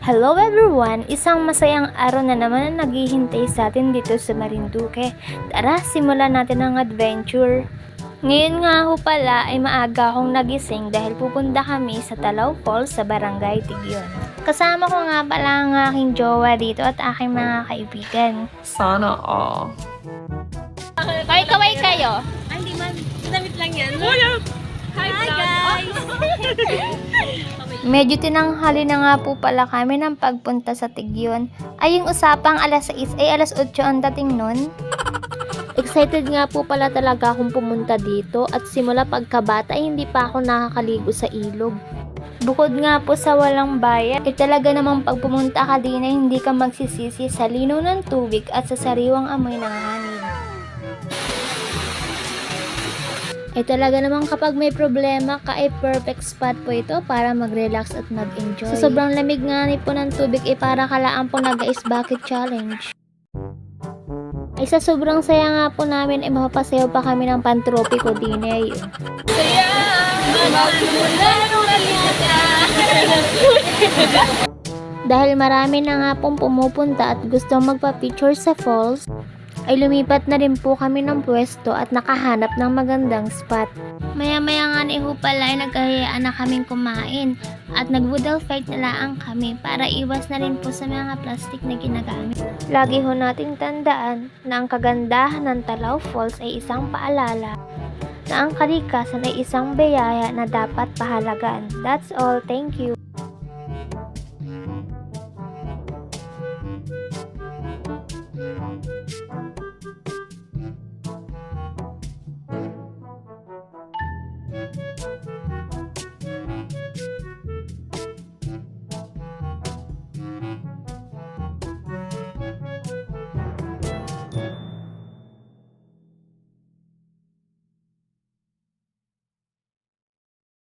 Hello everyone! Isang masayang araw na naman ang naghihintay sa atin dito sa Marinduque. Tara, simulan natin ang adventure. Ngayon nga ho pala ay maaga akong nagising dahil pupunta kami sa Talaw Falls sa Barangay Tigyon. Kasama ko nga pala ang aking jowa dito at aking mga kaibigan. Sana all. Kaway kayo? Ay, hindi man. Damit lang yan. Hi guys! Medyo tinanghali na nga po pala kami ng pagpunta sa Tigyon. Ay yung usapang alas 6 ay alas 8 ang dating nun. Excited nga po pala talaga akong pumunta dito at simula pagkabata ay hindi pa ako nakakaligo sa ilog. Bukod nga po sa walang bayad, ay talaga namang pag pumunta ka din ay hindi ka magsisisi sa linaw ng tubig at sa sariwang amoy ng hangin. Talaga namang kapag may problema ka ay perfect spot po ito para mag-relax at mag-enjoy. Sa sobrang lamig nga po ng tubig ay para kalaan po nag-ice bucket challenge. Ay sa sobrang saya nga po namin ay mapapasayaw pa kami ng pantropiko din eh. Dahil marami na nga pong pumupunta at gustong magpa-picture sa falls, ay lumipat na rin po kami ng pwesto at nakahanap ng magandang spot. Maya-maya nga ni ho pala ay nagkahiyaan na kaming kumain at nag-woodle fight na laang kami para iwas na rin po sa mga plastic na ginagamit. Lagi ho nating tandaan na ang kagandahan ng Talaw Falls ay isang paalala na ang kalikasan ay isang biyaya na dapat pahalagaan. That's all. Thank you.